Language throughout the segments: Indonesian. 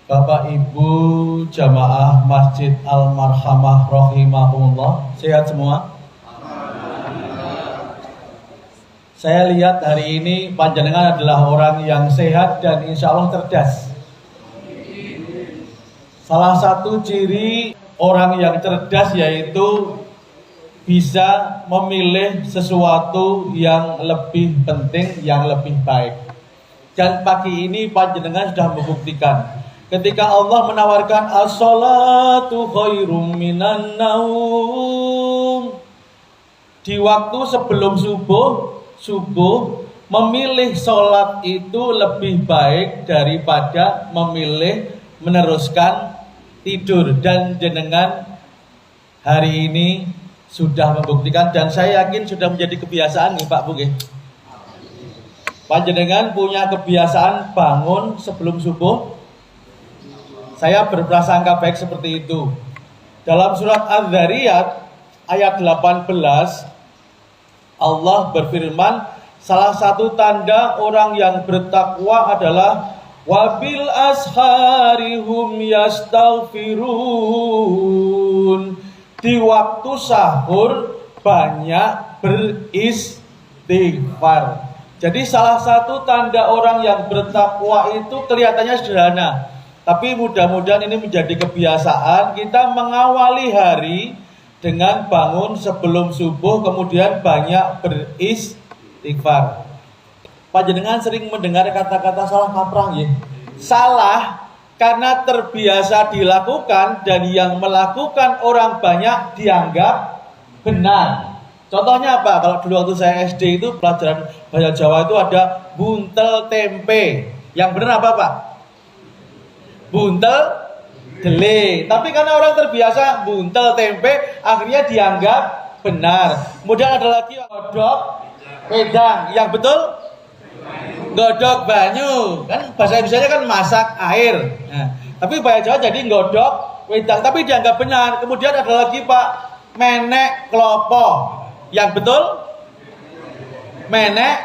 Bapak Ibu jamaah Masjid Al-Marhamah rahimahumullah, sehat semua? Saya lihat hari ini panjenengan adalah orang yang sehat dan insya Allah cerdas. Salah satu ciri orang yang cerdas yaitu bisa memilih sesuatu yang lebih penting, yang lebih baik. Dan pagi ini panjenengan sudah membuktikan. Ketika Allah menawarkan as-salatu khairum minan naum, di waktu sebelum subuh memilih sholat itu lebih baik daripada memilih meneruskan tidur. Dan jenengan hari ini sudah membuktikan, dan saya yakin sudah menjadi kebiasaan nih Pak Bu. Panjenengan punya kebiasaan bangun sebelum subuh. Saya berprasangka baik seperti itu. Dalam surat Az-Zariyat ayat 18 Allah berfirman, salah satu tanda orang yang bertakwa adalah wabil asharihum yastaghfirun. Di waktu sahur banyak beristighfar. Jadi salah satu tanda orang yang bertakwa itu kelihatannya sederhana, tapi mudah-mudahan ini menjadi kebiasaan kita mengawali hari dengan bangun sebelum subuh, kemudian banyak beristighfar. Panjenengan sering mendengar kata-kata salah kaprah ya? Salah karena terbiasa dilakukan, dan yang melakukan orang banyak dianggap benar. Contohnya apa? Kalau dulu waktu saya SD itu pelajaran bahasa Jawa itu ada buntel tempe. Yang benar apa Pak? Buntel dele. Tapi karena orang terbiasa buntel tempe, akhirnya dianggap benar. Kemudian ada lagi godok wedang. Yang betul godok banyu. Kan bahasa Indonesia kan masak air. Nah, tapi bahasa Jawa jadi godok wedang, tapi dianggap benar. Kemudian ada lagi Pak, menek klopo. Yang betul menek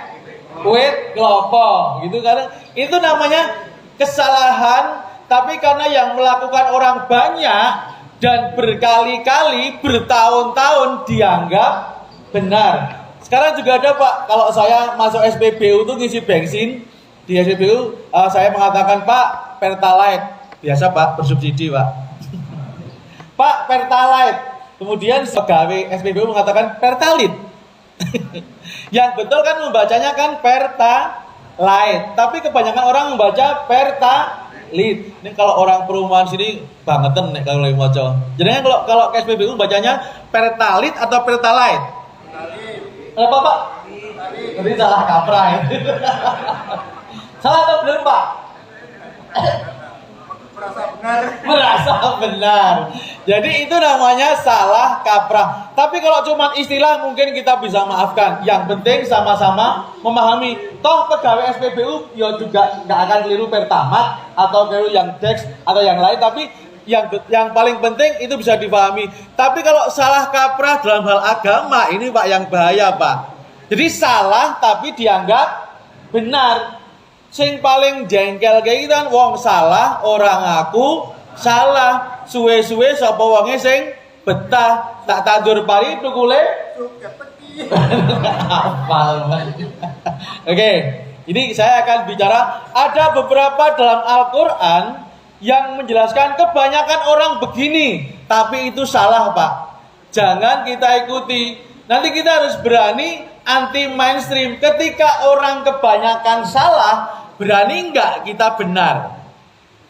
wit klopo. Gitu kan? Itu namanya kesalahan. Tapi karena yang melakukan orang banyak dan berkali-kali, bertahun-tahun dianggap benar. Sekarang juga ada Pak, kalau saya masuk SPBU itu ngisi bensin, di SPBU saya mengatakan Pak Pertalite, biasa Pak bersubsidi Pak. Pak Pertalite, kemudian pegawai SPBU mengatakan Pertalite. Yang betul kan membacanya kan Pertalite, tapi kebanyakan orang membaca Pertalite. Ini kalau orang perumahan sini bangetan nih kalau lagi maca. Jadi kalau ke SPBU bacanya Pertalite atau Pertalite? Apa Pak? Tadi salah kaprah ya. Salah atau benar Pak? Merasa benar. Jadi itu namanya salah kaprah. Tapi kalau cuma istilah mungkin kita bisa maafkan. Yang penting sama-sama memahami. Toh pegawai SPBU ya juga nggak akan keliru Pertamat atau keliru yang Dex atau yang lain. Tapi yang paling penting itu bisa dipahami. Tapi kalau salah kaprah dalam hal agama ini Pak yang bahaya Pak. Jadi salah tapi dianggap benar. Sing paling jengkel kayak gitu kan wong salah orang aku salah, suwe-suwe sapa wonge sing betah, tak tandur pari tukule hafal. Oke, ini saya akan bicara ada beberapa dalam Al-Qur'an yang menjelaskan kebanyakan orang begini, tapi itu salah Pak. Jangan kita ikuti. Nanti kita harus berani anti mainstream. Ketika orang kebanyakan salah, berani enggak kita benar?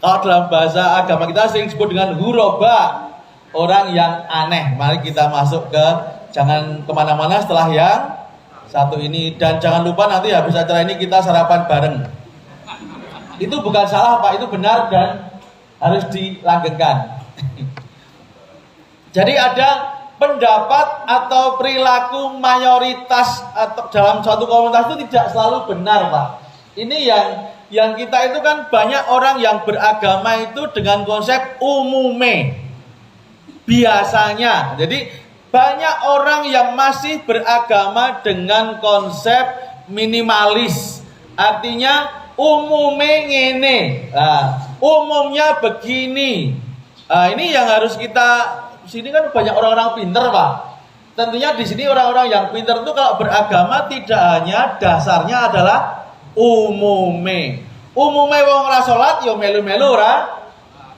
Kalau dalam bahasa agama kita sering disebut dengan huroba, orang yang aneh. Mari kita masuk ke, jangan kemana-mana setelah yang satu ini. Dan jangan lupa nanti habis acara ini kita sarapan bareng. Itu bukan salah Pak, itu benar dan harus dilanggengkan. Jadi ada pendapat atau perilaku mayoritas atau dalam suatu komunitas itu tidak selalu benar Pak. Ini yang kita itu kan banyak orang yang beragama itu dengan konsep umume. Biasanya. Jadi banyak orang yang masih beragama dengan konsep minimalis. Artinya umume ngene. Nah, umumnya begini. Nah, ini yang harus kita, sini kan banyak orang-orang pinter Pak. Tentunya di sini orang-orang yang pinter itu kalau beragama tidak hanya dasarnya adalah umume. Umume wong ora salat ya melu-melu ora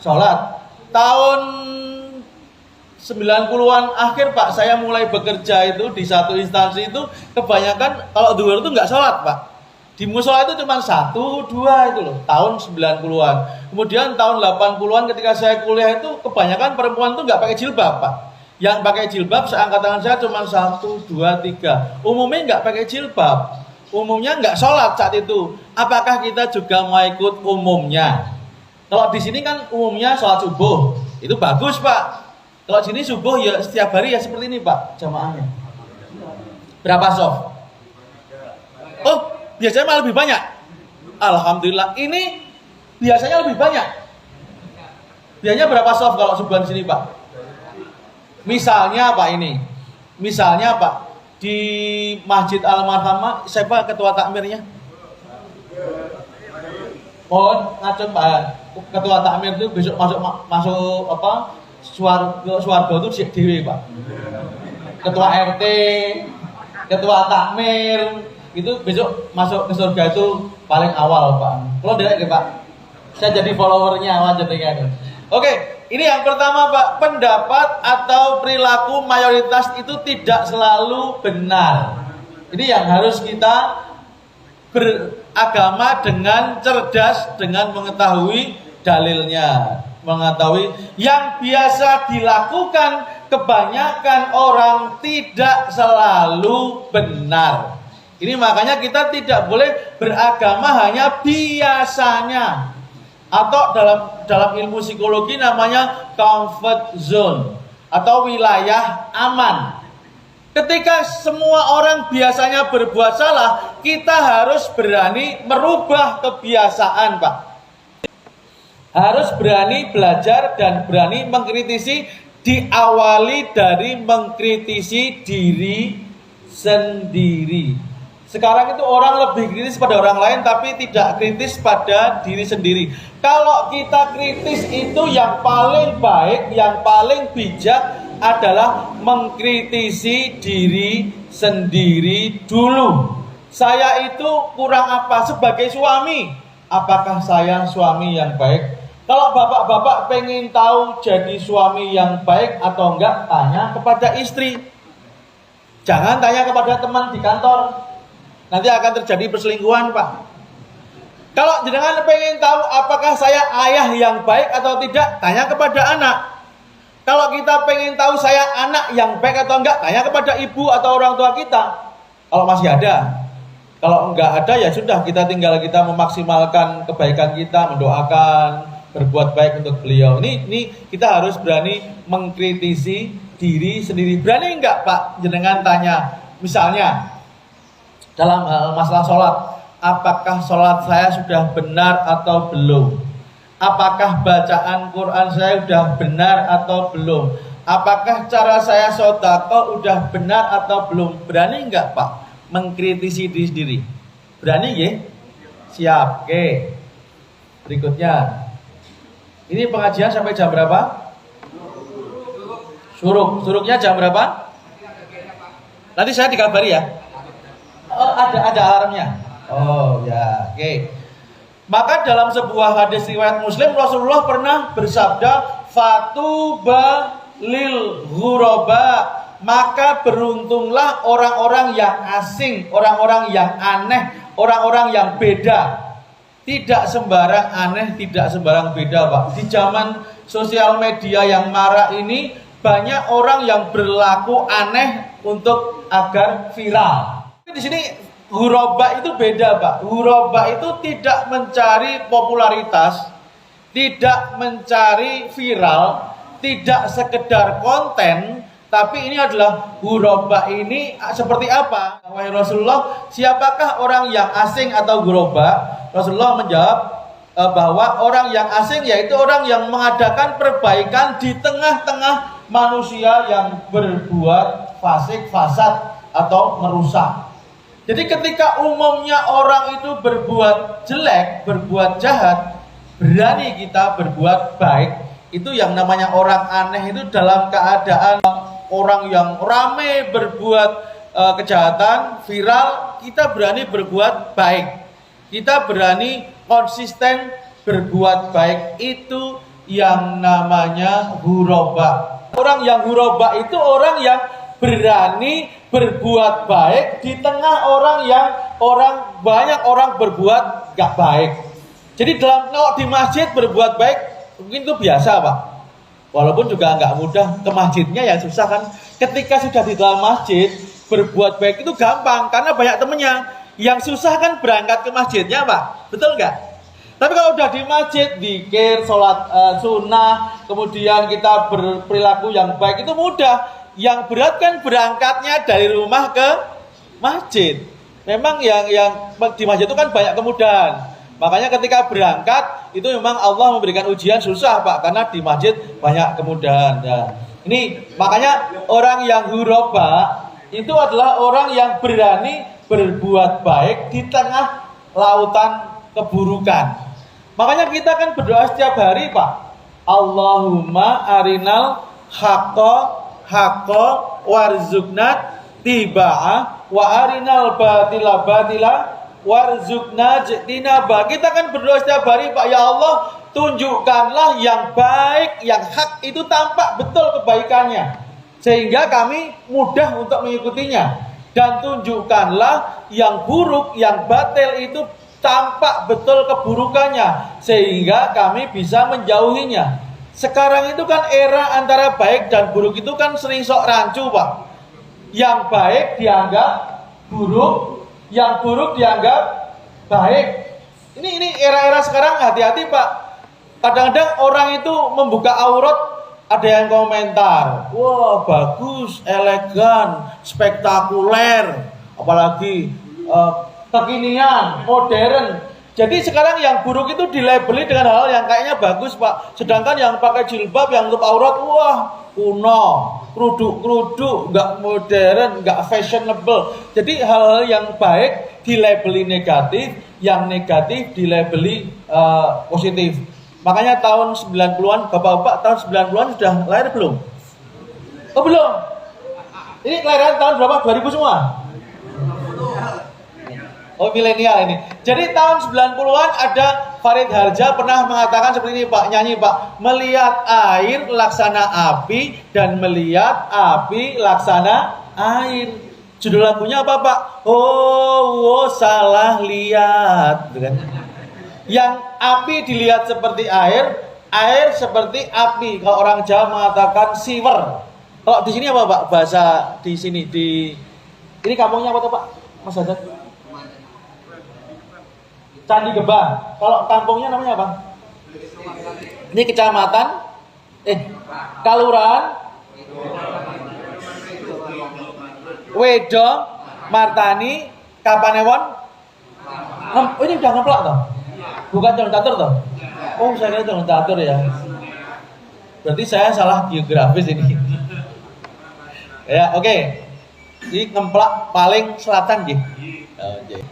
salat. Tahun 90-an akhir Pak, saya mulai bekerja itu di satu instansi itu kebanyakan kalau duhur itu enggak salat Pak. Di musola itu cuma 1, 2 itu loh, tahun 90-an. Kemudian tahun 80-an ketika saya kuliah itu kebanyakan perempuan itu enggak pakai jilbab Pak. Yang pakai jilbab seangkatan saya cuma 1, 2, 3. Umumnya enggak pakai jilbab. Umumnya enggak sholat saat itu. Apakah kita juga mau ikut umumnya? Kalau di sini kan umumnya sholat subuh, itu bagus Pak. Kalau di sini subuh ya setiap hari ya seperti ini Pak jamaahnya. Berapa soft? Oh, biasanya malah lebih banyak. Alhamdulillah, ini biasanya lebih banyak. Biasanya berapa soft kalau subuh di sini Pak? Misalnya Pak ini, misalnya Pak di Masjid Al-Marhamah, siapa ketua takmirnya? Mohon ngacung Pak. Ketua takmir itu besok masuk apa? Swarga itu dewe Pak. Ketua RT, ketua takmir itu besok masuk ke surga itu paling awal Pak. Kalau tidak Pak, saya jadi followernya awal jadinya. Oke, ini yang pertama Pak, pendapat atau perilaku mayoritas itu tidak selalu benar. Ini yang harus kita beragama dengan cerdas, dengan mengetahui dalilnya, mengetahui yang biasa dilakukan kebanyakan orang tidak selalu benar. Ini makanya kita tidak boleh beragama hanya biasanya. Atau dalam ilmu psikologi namanya comfort zone atau wilayah aman. Ketika semua orang biasanya berbuat salah, kita harus berani merubah kebiasaan, Pak. Harus berani belajar dan berani mengkritisi, diawali dari mengkritisi diri sendiri. Sekarang itu orang lebih kritis pada orang lain tapi tidak kritis pada diri sendiri. Kalau kita kritis itu yang paling baik, yang paling bijak adalah mengkritisi diri sendiri dulu. Saya itu kurang apa sebagai suami? Apakah saya suami yang baik? Kalau bapak-bapak pengen tahu jadi suami yang baik atau enggak, tanya kepada istri. Jangan tanya kepada teman di kantor. Nanti akan terjadi perselingkuhan Pak. Kalau jenengan pengen tahu apakah saya ayah yang baik atau tidak, tanya kepada anak. Kalau kita pengen tahu saya anak yang baik atau enggak, tanya kepada ibu atau orang tua kita. Kalau masih ada. Kalau enggak ada ya sudah, kita tinggal kita memaksimalkan kebaikan kita, mendoakan, berbuat baik untuk beliau. Ini kita harus berani mengkritisi diri sendiri. Berani enggak Pak jenengan tanya, misalnya dalam hal masalah sholat, apakah sholat saya sudah benar atau belum? Apakah bacaan Quran saya sudah benar atau belum? Apakah cara saya sedekah sudah benar atau belum? Berani enggak Pak mengkritisi diri sendiri? Berani ya? Siap. Oke. Berikutnya, ini pengajian sampai jam berapa? Suruknya jam berapa? Nanti saya dikabari ya. Oh, ada alarmnya. Oh ya, oke. Maka dalam sebuah hadis riwayat Muslim, Rasulullah pernah bersabda, "Fatuba lil ghuraba." Maka beruntunglah orang-orang yang asing, orang-orang yang aneh, orang-orang yang beda. Tidak sembarang aneh, tidak sembarang beda, Pak. Di zaman sosial media yang marak ini, banyak orang yang berlaku aneh untuk agar viral. Di sini ghuraba itu beda Pak. Ghuraba itu tidak mencari popularitas, tidak mencari viral, tidak sekedar konten, tapi ini adalah ghuraba ini seperti apa? Wahai Rasulullah, siapakah orang yang asing atau ghuraba? Rasulullah menjawab bahwa orang yang asing yaitu orang yang mengadakan perbaikan di tengah-tengah manusia yang berbuat fasik, fasad atau merusak. Jadi ketika umumnya orang itu berbuat jelek, berbuat jahat, berani kita berbuat baik. Itu yang namanya orang aneh itu dalam keadaan orang yang rame berbuat kejahatan, viral, kita berani berbuat baik. Kita berani konsisten berbuat baik. Itu yang namanya huraba. Orang yang huraba itu orang yang berani berbuat baik di tengah banyak orang berbuat gak baik. Jadi kalau di masjid berbuat baik mungkin itu biasa Pak. Walaupun juga nggak mudah, ke masjidnya yang susah kan. Ketika sudah di dalam masjid berbuat baik itu gampang karena banyak temennya. Yang susah kan berangkat ke masjidnya Pak, betul nggak? Tapi kalau udah di masjid, zikir, sholat sunnah, kemudian kita berperilaku yang baik itu mudah. Yang berat kan berangkatnya dari rumah ke masjid. Memang yang di masjid itu kan banyak kemudahan. Makanya ketika berangkat itu memang Allah memberikan ujian susah Pak, karena di masjid banyak kemudahan. Nah, ini makanya orang yang huraba itu adalah orang yang berani berbuat baik di tengah lautan keburukan. Makanya kita kan berdoa setiap hari Pak. Allahumma arinal haqqa warzuqna tiba'ah wa arinal batila warzuqna jinaba. Kita kan berdoa setiap hari Pak, ya Allah, tunjukkanlah yang baik, yang hak itu tampak betul kebaikannya sehingga kami mudah untuk mengikutinya, dan tunjukkanlah yang buruk, yang batil itu tampak betul keburukannya sehingga kami bisa menjauhinya. Sekarang itu kan era antara baik dan buruk itu kan sering sok rancu Pak. Yang baik dianggap buruk, yang buruk dianggap baik. Ini era-era sekarang, hati-hati Pak. Kadang-kadang orang itu membuka aurat, ada yang komentar, wah bagus, elegan, spektakuler, apalagi kekinian, modern. Jadi sekarang yang buruk itu dilabeli dengan hal yang kayaknya bagus Pak. Sedangkan yang pakai jilbab, yang tutup aurat, wah kuno, keruduk-keruduk, nggak modern, nggak fashionable. Jadi hal-hal yang baik dilabeli negatif, yang negatif dilabeli positif. Makanya tahun 90-an, bapak-bapak tahun 90-an sudah lahir belum? Oh belum? Ini kelahiran tahun berapa? 2000 semua? Oh milenial ini. Jadi tahun 90-an ada Farid Harja pernah mengatakan seperti ini Pak, nyanyi Pak, melihat air laksana api dan melihat api laksana air. Judul lagunya apa Pak? Oh salah lihat, gitu kan? Yang api dilihat seperti air, air seperti api. Kalau orang Jawa mengatakan siwer. Kalau di sini apa Pak? Bahasa di sini ini kampungnya apa tuh Pak? Mas Hajar? Candi Gebang. Kalau kampungnya namanya apa? Ini kecamatan Kalurahan Wedo Martani Kapanewon. Oh, ini udah ngeplak toh? Bukan jalan catur toh? Oh saya kira jalan catur ya. Berarti saya salah geografis ini. Ya oke. Ini ngemplak paling selatan gitu.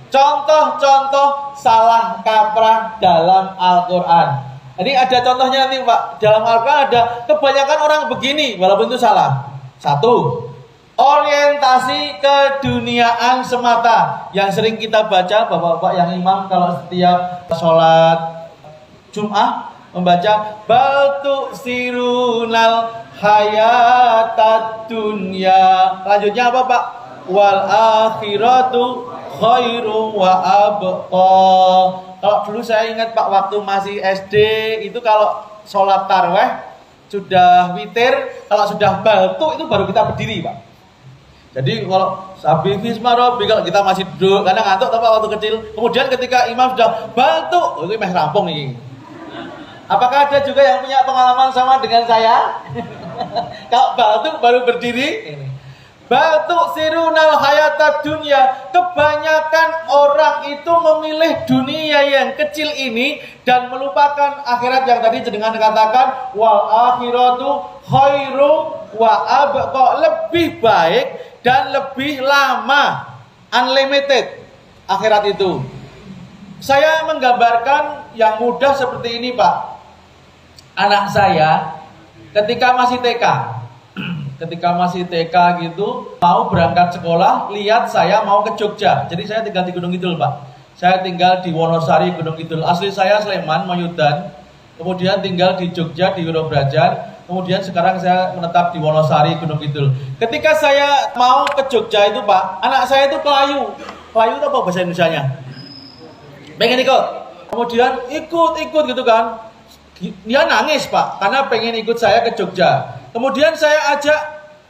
Contoh-contoh salah kaprah dalam Al-Quran. Jadi ada contohnya nih Pak. Dalam Al-Quran ada kebanyakan orang begini, walaupun itu salah. Satu, orientasi keduniaan semata. Yang sering kita baca, bapak-bapak yang imam kalau setiap sholat Jum'ah membaca bal sirunal hayatad dunya. Lanjutnya apa Pak? Wal akhiratu khairu wa abqa. Kalau dulu saya ingat Pak, waktu masih SD itu kalau sholat tarweh sudah witir, kalau sudah baltu itu baru kita berdiri Pak. Jadi kalau sabi fismarobi, kalau kita masih duduk karena ngantuk Pak waktu kecil. Kemudian ketika imam sudah baltu, itu masih rampung nih. Apakah ada juga yang punya pengalaman sama dengan saya? Kalau baltu baru berdiri ini. Batu sirunal hayatad dunya. Kebanyakan orang itu memilih dunia yang kecil ini dan melupakan akhirat yang tadi jenengan katakan wal akhiratu khairu wa abqa, lebih baik dan lebih lama, unlimited akhirat itu. Saya menggambarkan yang mudah seperti ini, Pak. Anak saya ketika masih TK, ketika masih TK gitu, mau berangkat sekolah, lihat saya mau ke Jogja. Jadi saya tinggal di Gunung Kidul, Pak. Saya tinggal di Wonosari, Gunung Kidul. Asli saya Sleman, Mayudan. Kemudian tinggal di Jogja, di Winobrajan. Kemudian sekarang saya menetap di Wonosari, Gunung Kidul. Ketika saya mau ke Jogja itu, Pak, anak saya itu kelayu. Kelayu itu apa bahasa Indonesianya? Pengen ikut. Kemudian ikut gitu kan. Dia nangis, Pak, karena pengen ikut saya ke Jogja. Kemudian saya ajak,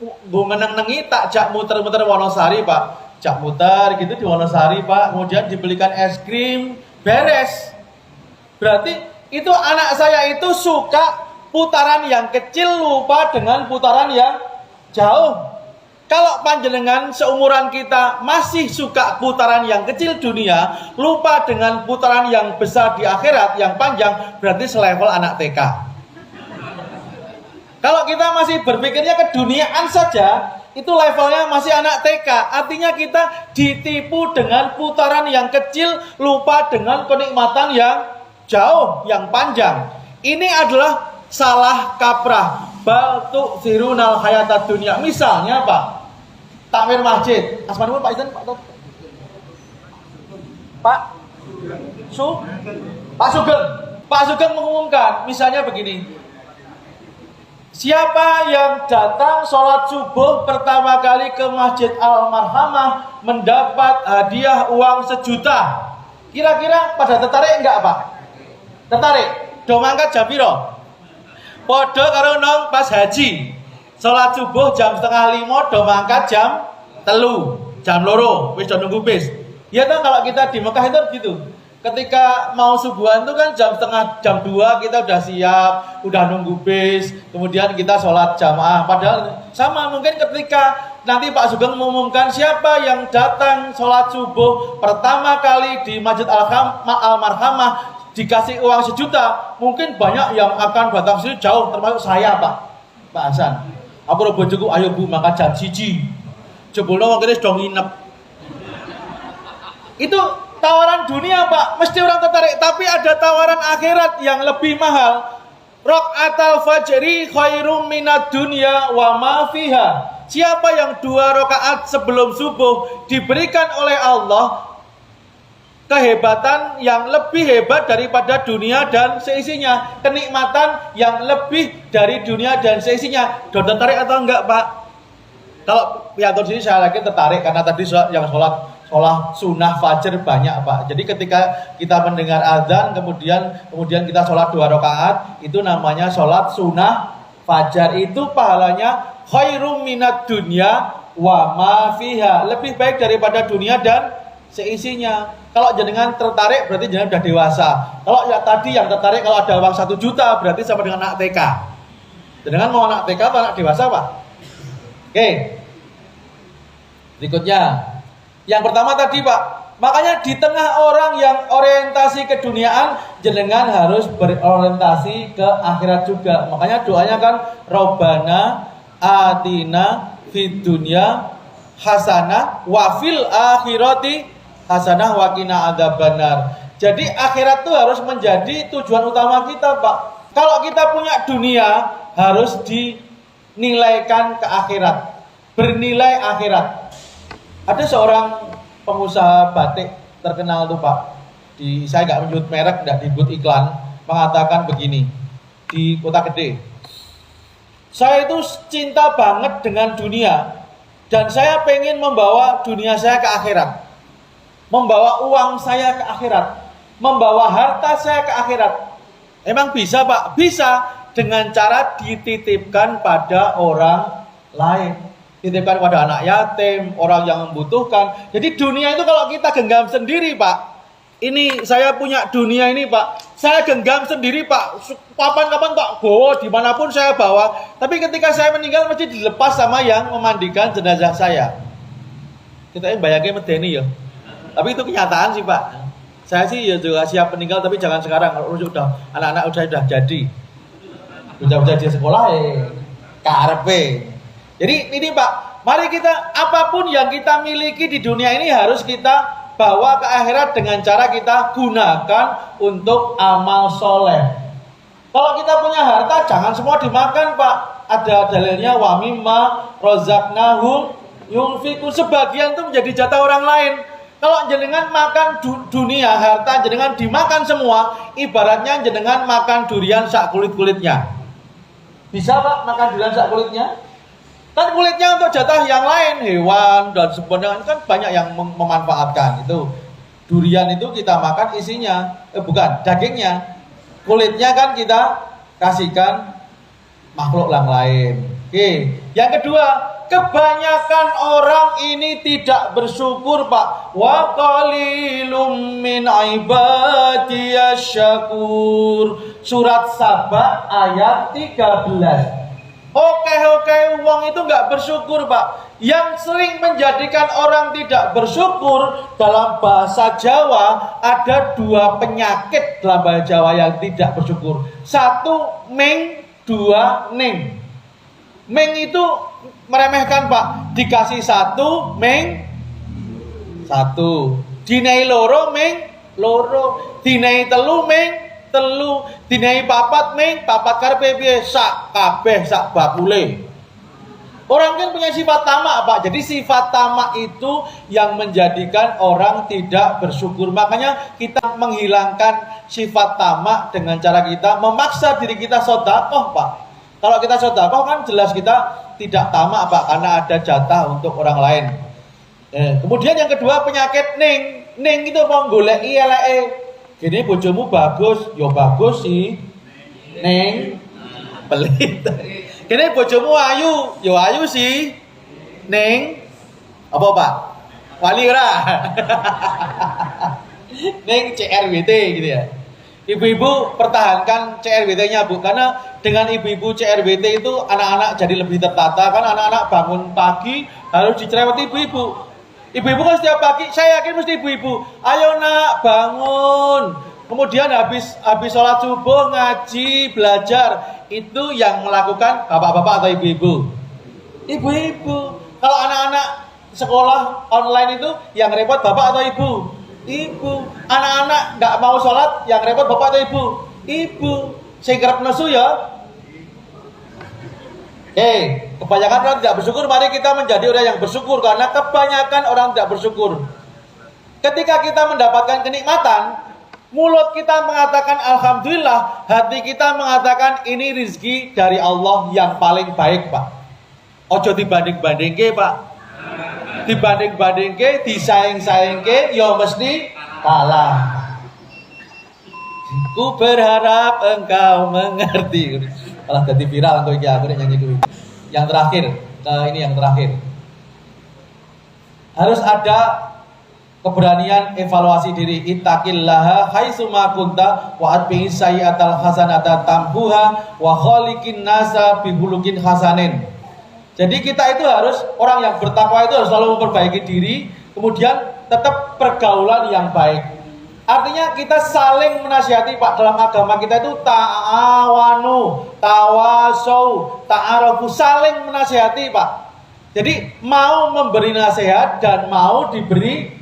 gue ngeneng-nengi, tak jak muter-muter Wonosari, Pak. Jak muter gitu di Wonosari, Pak. Kemudian dibelikan es krim, beres. Berarti itu anak saya itu suka putaran yang kecil, lupa dengan putaran yang jauh. Kalau panjenengan seumuran kita masih suka putaran yang kecil dunia, lupa dengan putaran yang besar di akhirat, yang panjang, berarti selevel anak TK. Kalau kita masih berpikirnya keduniaan saja, itu levelnya masih anak TK. Artinya kita ditipu dengan putaran yang kecil, lupa dengan kenikmatan yang jauh, yang panjang. Ini adalah salah kaprah. Bal tu'thirunal hayatad dunya. Misalnya, Pak, takmir masjid. Asmanul Pak Izan, Pak Sugeng mengumumkan, misalnya begini. Siapa yang datang sholat subuh pertama kali ke Masjid Al-Marhamah mendapat hadiah uang 1 juta. Kira-kira pada tertarik enggak, Pak? Tertarik? Do mangkat jam piro? Podo karo nong pas haji. Sholat subuh jam 4:30, do mangkat jam 3, jam 2, wis do nunggu bis. Ya toh, kalau kita di Mekah itu begitu. Ketika mau subuhan itu kan jam 2 kita udah siap, udah nunggu bis, kemudian kita sholat jamaah. Padahal sama mungkin ketika nanti Pak Sugeng mengumumkan siapa yang datang sholat subuh pertama kali di Masjid Al-Marhamah dikasih uang 1 juta, mungkin banyak yang akan datang sini jauh, termasuk saya, Pak Hasan. Aku udah bojoku, ayo Bu, maka jam 1. Jebulnya wong kene sudah nginep. Itu tawaran dunia, Pak, mesti orang tertarik. Tapi ada tawaran akhirat yang lebih mahal. Rakaatul fajri khairum minad dunya wa ma fiha. Siapa yang 2 rakaat sebelum subuh diberikan oleh Allah kehebatan yang lebih hebat daripada dunia dan seisinya, kenikmatan yang lebih dari dunia dan seisinya. Do tertarik atau enggak, Pak? Kalau pianto sini saya lagi tertarik karena tadi yang sholat sunnah fajar banyak, Pak. Jadi ketika kita mendengar azan kemudian kita sholat 2 rakaat, itu namanya sholat sunnah fajar. Itu pahalanya khairum minad dunya wa ma fiha, lebih baik daripada dunia dan seisinya. Kalau jenengan tertarik berarti jenengan sudah dewasa. Kalau ya tadi yang tertarik kalau ada uang 1 juta berarti sama dengan anak TK. Jenengan mau anak TK atau anak dewasa, Pak? Oke. Berikutnya. Yang pertama tadi, Pak, makanya di tengah orang yang orientasi keduniaan, jenengan harus berorientasi ke akhirat juga. Makanya doanya kan Robbana atina fid dunya hasanah wa fil akhirati hasanah wa qina adzabannar. Jadi akhirat itu harus menjadi tujuan utama kita, Pak. Kalau kita punya dunia harus dinilaikan ke akhirat, bernilai akhirat. Ada seorang pengusaha batik terkenal tuh, Pak. Saya nggak menyebut merek, nggak disebut iklan, mengatakan begini di kota gede. Saya itu cinta banget dengan dunia dan saya pengen membawa dunia saya ke akhirat, membawa uang saya ke akhirat, membawa harta saya ke akhirat. Emang bisa, Pak? Bisa dengan cara dititipkan pada orang lain. Dititipkan pada anak yatim, orang yang membutuhkan. Jadi dunia itu kalau kita genggam sendiri, Pak. Ini saya punya dunia ini, Pak. Saya genggam sendiri, Pak. Kapan-kapan Pak bawa, dimanapun saya bawa. Tapi ketika saya meninggal mesti dilepas sama yang memandikan jenazah saya. Kita ini bayangin medeni ya. Tapi itu kenyataan sih, Pak. Saya sih ya juga siap meninggal, tapi jangan sekarang. Kalau sudah anak-anak sudah jadi, udah di sekolah KRP. Jadi ini, Pak, mari kita apapun yang kita miliki di dunia ini harus kita bawa ke akhirat dengan cara kita gunakan untuk amal soleh. Kalau kita punya harta, jangan semua dimakan, Pak. Ada dalilnya, wa mimma rozaqnahum yunfikun. Sebagian itu menjadi jatah orang lain. Kalau jenengan makan dunia, harta jenengan dimakan semua, ibaratnya jenengan makan durian sak kulit-kulitnya. Bisa, Pak, makan durian sak kulitnya? Kan kulitnya untuk jatah yang lain, hewan dan sebagainya, kan banyak yang memanfaatkan itu. Durian itu kita makan isinya, bukan dagingnya. Kulitnya kan kita kasihkan makhluk yang lain. Oke. Yang kedua, kebanyakan orang ini tidak bersyukur, Pak. Wa qalilum min ibadiyas syakur. Surat Saba ayat 13. Oke, uang itu nggak bersyukur, Pak. Yang sering menjadikan orang tidak bersyukur dalam bahasa Jawa ada dua penyakit dalam bahasa Jawa yang tidak bersyukur. Satu meng, dua neng. Meng itu meremehkan, Pak. Dikasih satu meng satu, dinai loro meng loro, dinai telu meng telu, dinai papat meng papat karpe piye sak kabeh sak bakule. Orang kan punya sifat tamak, Pak. Jadi sifat tamak itu yang menjadikan orang tidak bersyukur. Makanya kita menghilangkan sifat tamak dengan cara kita memaksa diri kita sedekah, Pak. Kalau kita sedekah kan jelas kita tidak tamak, Pak, karena ada jatah untuk orang lain. Kemudian yang kedua penyakit ning. Ning itu mau goleki eleke. Gini bojomu bagus, yo bagus sih. Ning pelit. Kene bojomu ayu, yo ayu sih. Ning apa, Pak? Wali ora? Ning CRWT gitu ya. Ibu-ibu pertahankan CRWT-nya, Bu, karena dengan ibu-ibu CRWT itu anak-anak jadi lebih tertata. Kan anak-anak bangun pagi harus dicereweti ibu-ibu. Ibu-ibu kan setiap pagi, saya yakin mesti ibu-ibu, ayo nak bangun. Kemudian habis sholat subuh ngaji, belajar. Itu yang melakukan bapak-bapak atau ibu-ibu? Ibu-ibu. Kalau anak-anak sekolah online itu yang repot bapak atau ibu? Ibu. Anak-anak nggak mau sholat, yang repot bapak atau ibu? Ibu. Sing kerep nesu ya. Kebanyakan orang tidak bersyukur. Mari kita menjadi orang yang bersyukur, karena kebanyakan orang tidak bersyukur. Ketika kita mendapatkan kenikmatan, mulut kita mengatakan alhamdulillah, hati kita mengatakan ini rezeki dari Allah yang paling baik, Pak. Ojo dibanding-bandingke, Pak. Dibanding-bandingke, disaing-saingke, ya mesti kalah. Ku berharap engkau mengerti. Malah jadi viral untuk aku nyanyi dulu. Yang terakhir, ini yang terakhir. Harus ada keberanian evaluasi diri. Ittaqillaha haitsuma kunta wa atbi'i sayyi'atal hasanata tamhuha wa khaliqin nasa bihulukin hasanin. Jadi kita itu harus, orang yang bertakwa itu harus selalu memperbaiki diri, kemudian tetap pergaulan yang baik. Artinya kita saling menasihati, Pak. Dalam agama kita itu ta'awanu, tawasau, ta'arafu, saling menasihati, Pak. Jadi mau memberi nasihat dan mau diberi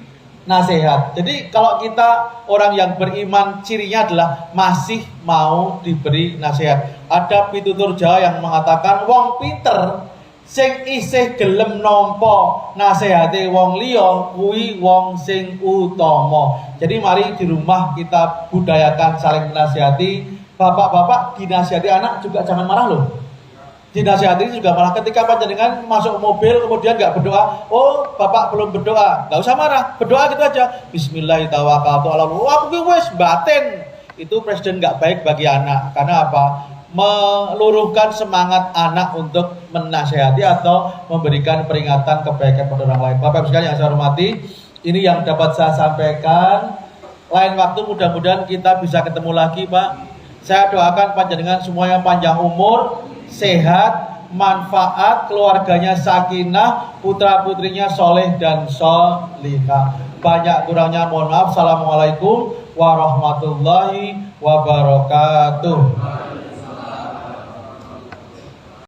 nasihat. Jadi kalau kita orang yang beriman, cirinya adalah masih mau diberi nasihat. Ada pitutur Jawa yang mengatakan wong pinter sing isih gelem nampa nasihate wong liya kuwi wong sing utama. Jadi mari di rumah kita budayakan saling menasihati. Bapak-bapak dinasihati anak juga jangan marah loh. Dinasihati juga marah. Ketika panjenengan masuk mobil kemudian nggak berdoa, oh bapak belum berdoa, nggak usah marah, berdoa gitu aja. Bismillahirrahmanirrahim. Aku wis batin. Itu presiden nggak baik bagi anak. Karena apa? Meluruhkan semangat anak untuk menasihati atau memberikan peringatan kebaikan pada orang lain. Bapak sekalian yang saya hormati, ini yang dapat saya sampaikan. Lain waktu mudah-mudahan kita bisa ketemu lagi, Pak. Saya doakan panjenengan semuanya panjang umur, sehat, manfaat, keluarganya sakinah, putra-putrinya soleh dan solihah. Banyak kurangnya mohon maaf. Assalamualaikum warahmatullahi wabarakatuh.